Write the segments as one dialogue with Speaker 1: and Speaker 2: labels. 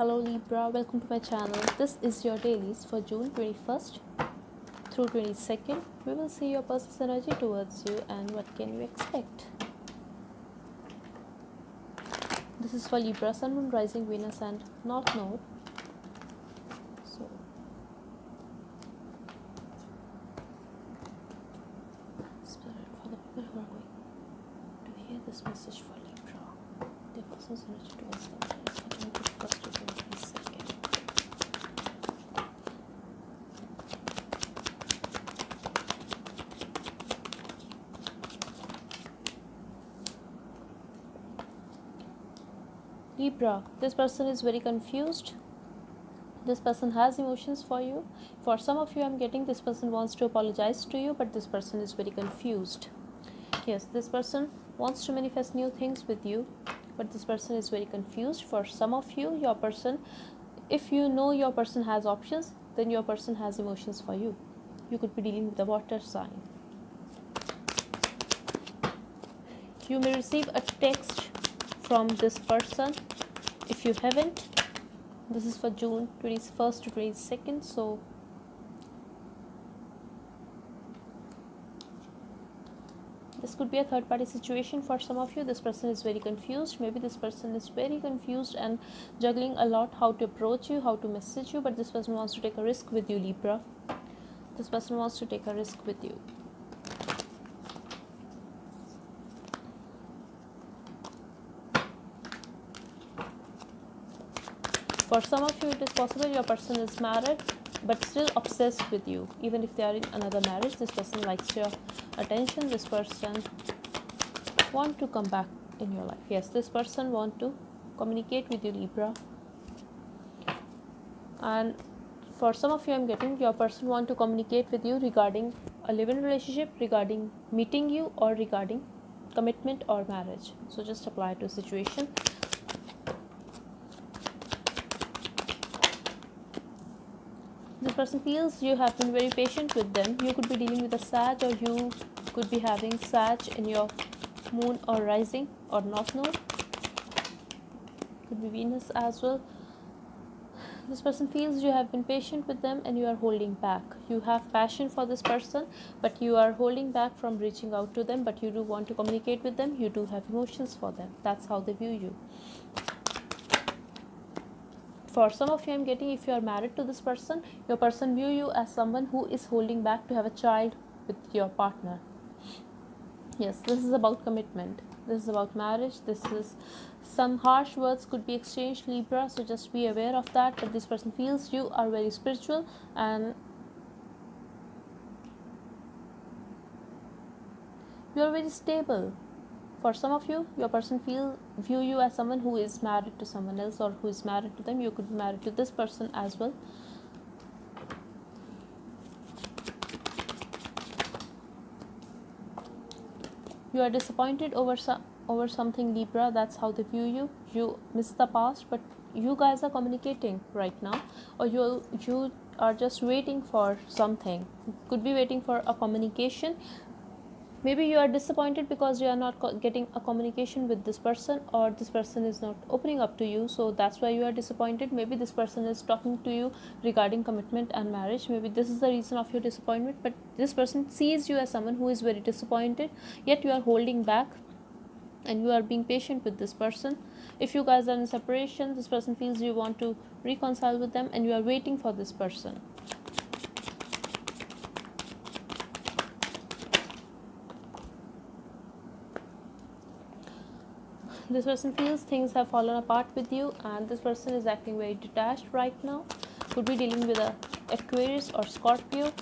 Speaker 1: Hello Libra, welcome to my channel. This is your dailies for June 21st through 22nd. We will see your person's energy towards you and what can you expect. This is for Libra, Sun, Moon, Rising, Venus and North Node. So, Spirit, for the people who are going to hear this message for Libra, their person's energy towards them is for June 21st to 22nd. Libra, this person is very confused. This person has emotions for you. For some of you, I'm getting this person wants to apologize to you, but this person is very confused. Yes, this person wants to manifest new things with you, but this person is very confused. For some of you, your person, if you know your person has options, then your person has emotions for you. You could be dealing with a water sign. You may receive a text from this person. If you haven't, this is for June 21st to 22nd. So this could be a third party situation for some of you. This person is very confused. Maybe this person is very confused and juggling a lot how to approach you, how to message you, but this person wants to take a risk with you, Libra. This person wants to take a risk with you. For some of you, it is possible your person is married but still obsessed with you. Even if they are in another marriage, this person likes your attention. This person want to come back in your life. Yes, this person want to communicate with you, Libra. And for some of you, I'm getting your person want to communicate with you regarding a live-in relationship, regarding meeting you, or regarding commitment or marriage. So just apply to a situation. This person feels you have been very patient with them. You could be dealing with a Sag, or you could be having Sag in your moon or rising or north node. Could be Venus as well. This person feels you have been patient with them and you are holding back. You have passion for this person, but you are holding back from reaching out to them, but you do want to communicate with them. You do have emotions for them. That's how they view you. For some of you, I'm getting, if you are married to this person, your person view you as someone who is holding back to have a child with your partner. Yes, this is about commitment. This is about marriage. This is some harsh words could be exchanged, Libra, so just be aware of that. But this person feels you are very spiritual and you are very stable. For some of you, your person view you as someone who is married to someone else or who is married to them. You could be married to this person as well. You are disappointed over something, Libra. That's how they view you. You miss the past, but you guys are communicating right now, or you are just waiting for something. Could be waiting for a communication. Maybe you are disappointed because you are not getting a communication with this person, or this person is not opening up to you, so that's why you are disappointed. Maybe this person is talking to you regarding commitment and marriage. Maybe this is the reason of your disappointment, but this person sees you as someone who is very disappointed, yet you are holding back and you are being patient with this person. If you guys are in separation, this person feels you want to reconcile with them and you are waiting for this person. This person feels things have fallen apart with you and this person is acting very detached right now. Could be dealing with a Aquarius or Scorpio.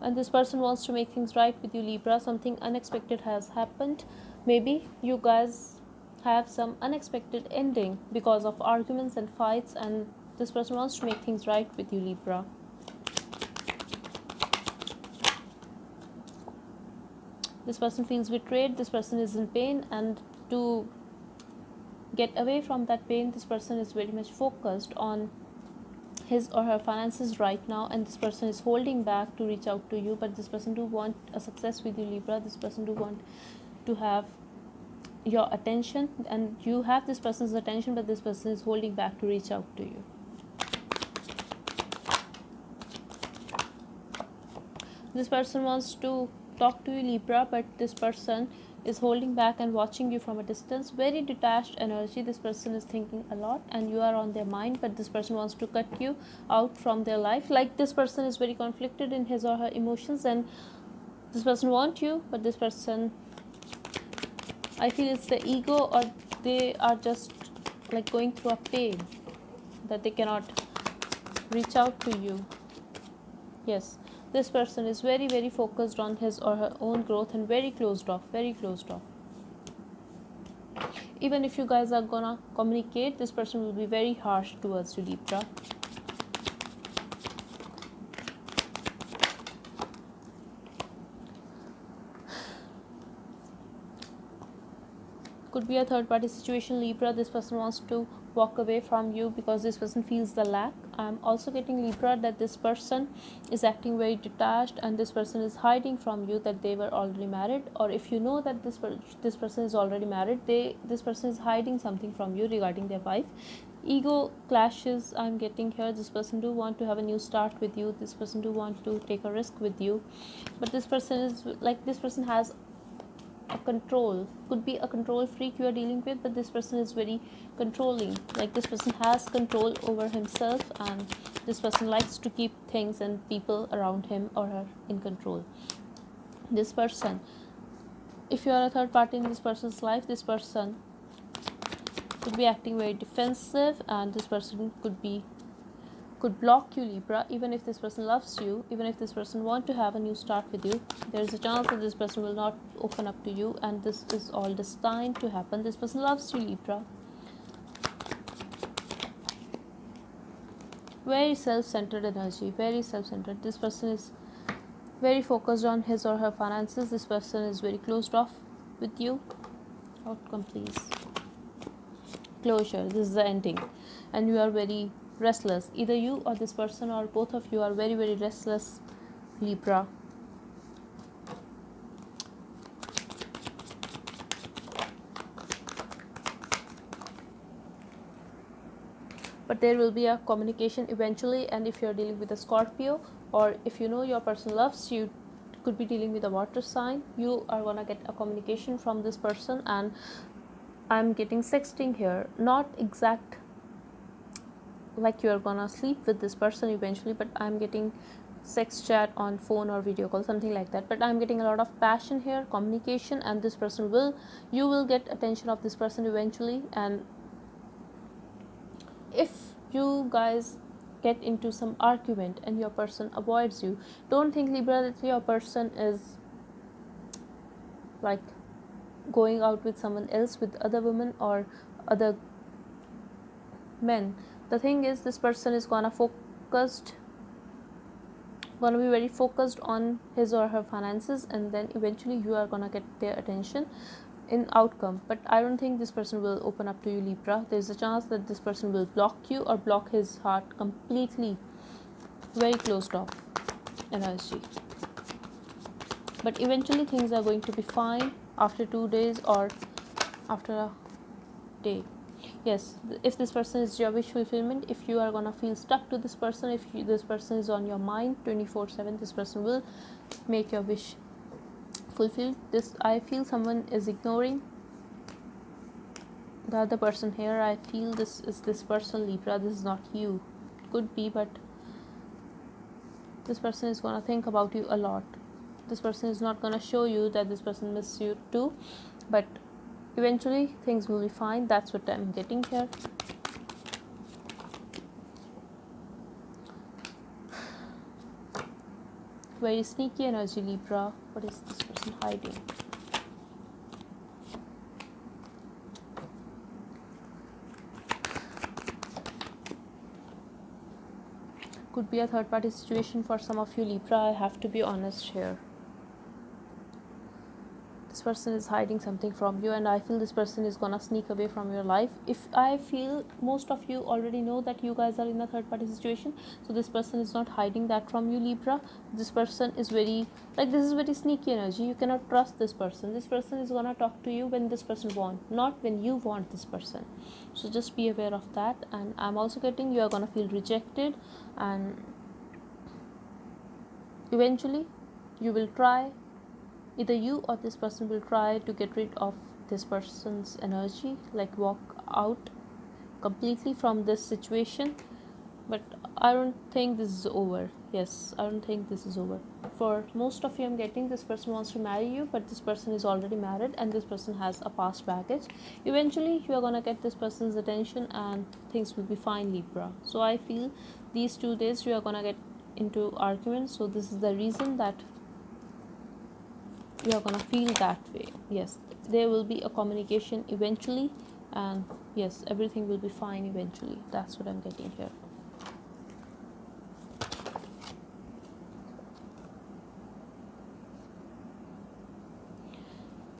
Speaker 1: And this person wants to make things right with you, Libra. Something unexpected has happened. Maybe you guys have some unexpected ending because of arguments and fights, and this person wants to make things right with you, Libra. This person feels betrayed. This person is in pain, and to get away from that pain, this person is very much focused on his or her finances right now, and this person is holding back to reach out to you. But this person do want a success with you, Libra. This person do want to have your attention, and you have this person's attention, but this person is holding back to reach out to you. This person wants to talk to you, Libra, but this person is holding back and watching you from a distance. Very detached energy. This person is thinking a lot and you are on their mind, but this person wants to cut you out from their life. Like, this person is very conflicted in his or her emotions, and this person wants you, but this person, I feel it's the ego, or they are just like going through a pain that they cannot reach out to you. Yes, this person is very, very focused on his or her own growth and very closed off, very closed off. Even if you guys are gonna communicate, this person will be very harsh towards you, Libra. Could be a third party situation, Libra. This person wants to walk away from you because this person feels the lack. I'm also getting, Libra, that this person is acting very detached and this person is hiding from you that they were already married, or if you know that this person is already married, this person is hiding something from you regarding their wife. Ego clashes I'm getting here. This person do want to have a new start with you. This person do want to take a risk with you, but this person is like, this person has a control, could be a control freak you are dealing with, but this person is very controlling. Like, this person has control over himself, and this person likes to keep things and people around him or her in control. This person, if you are a third party in this person's life, this person could be acting very defensive, and this person could block you, Libra. Even if this person loves you, even if this person want to have a new start with you, there is a chance that this person will not open up to you, and this is all destined to happen. This person loves you, Libra. Very self-centered energy, very self-centered. This person is very focused on his or her finances. This person is very closed off with you. Outcome, please. Closure. This is the ending, and you are very restless. Either you or this person, or both of you, are very, very restless, Libra. But there will be a communication eventually, and if you're dealing with a Scorpio, or if you know your person loves you, could be dealing with a water sign, you are gonna get a communication from this person. And I'm getting sexting here, not exact like you're gonna sleep with this person eventually, but I'm getting sex chat on phone or video call, something like that. But I'm getting a lot of passion here, communication, and this person you will get attention of this person eventually. And if you guys get into some argument and your person avoids you, don't think, Libra, that your person is like going out with someone else, with other women or other men. The thing is, this person is gonna be very focused on his or her finances, and then eventually you are gonna get their attention in outcome. But I don't think this person will open up to you, Libra. There's a chance that this person will block you or block his heart completely. Very closed off energy. But eventually things are going to be fine after 2 days or after a day. Yes, if this person is your wish fulfillment, if you are gonna feel stuck to this person, if this person is on your mind 24/7, this person will make your wish fulfilled. This, I feel someone is ignoring the other person here. I feel this is this person, Libra. This is not you. Could be, but this person is gonna think about you a lot. This person is not gonna show you that this person misses you too, but eventually things will be fine. That's what I'm getting here. Very sneaky energy, Libra. What is this person hiding? Could be a third party situation for some of you, Libra. I have to be honest here. This person is hiding something from you, and I feel this person is gonna sneak away from your life. If I feel most of you already know that you guys are in a third party situation, so this person is not hiding that from you, Libra. This person is very, like, this is very sneaky energy. You cannot trust this person. This person is gonna talk to you when this person want, not when you want this person. So just be aware of that. And I'm also getting you are gonna feel rejected, and eventually you will try, either you or this person will try to get rid of this person's energy, like walk out completely from this situation. But I don't think this is over. Yes, I don't think this is over. For most of you, I'm getting this person wants to marry you, but this person is already married and this person has a past baggage. Eventually you are gonna get this person's attention and things will be fine, Libra. So I feel these 2 days you are gonna get into arguments, so this is the reason that you are gonna feel that way. Yes, there will be a communication eventually, and yes, everything will be fine eventually. That's what I'm getting here.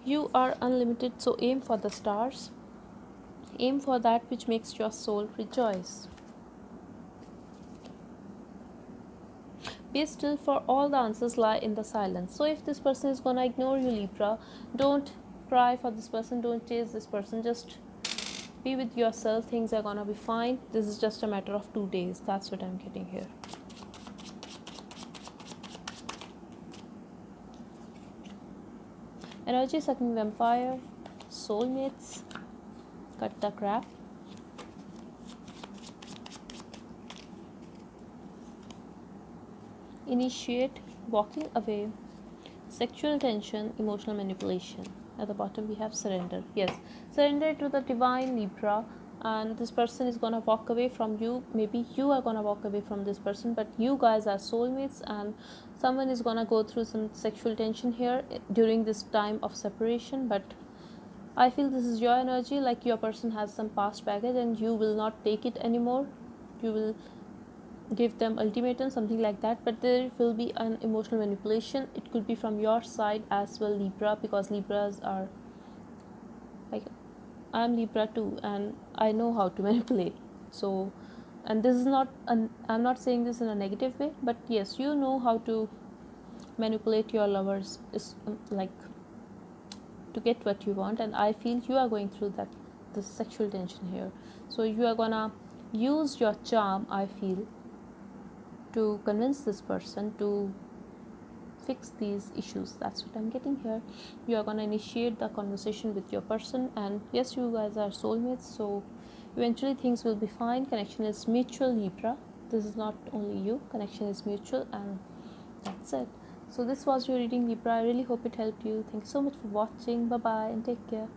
Speaker 1: You are unlimited, so aim for the stars. Aim for that which makes your soul rejoice. Be still, for all the answers lie in the silence. So if this person is gonna ignore you, Libra, don't cry for this person, don't chase this person, just be with yourself. Things are gonna be fine. This is just a matter of 2 days. That's what I'm getting here. Energy sucking vampire, soulmates, cut the crap. Initiate, walking away, sexual tension, emotional manipulation. At the bottom we have surrender. Yes, surrender to the divine, Libra. And this person is gonna walk away from you. Maybe you are gonna walk away from this person, but you guys are soulmates, and someone is gonna go through some sexual tension here during this time of separation. But I feel this is your energy, like your person has some past baggage and you will not take it anymore. You will give them ultimatum, something like that. But there will be an emotional manipulation. It could be from your side as well, Libra, because Libras are like, I'm Libra too, and I know how to manipulate. So, and this is not I'm not saying this in a negative way, but yes, you know how to manipulate your lovers, is like, to get what you want. And I feel you are going through that, this sexual tension here. So you are gonna use your charm, I feel, to convince this person to fix these issues. That's what I'm getting here. You are going to initiate the conversation with your person, and yes, you guys are soulmates, so eventually things will be fine. Connection is mutual, Libra. This is not only you, connection is mutual, and that's it. So this was your reading, Libra. I really hope it helped you. Thank you so much for watching. Bye bye and take care.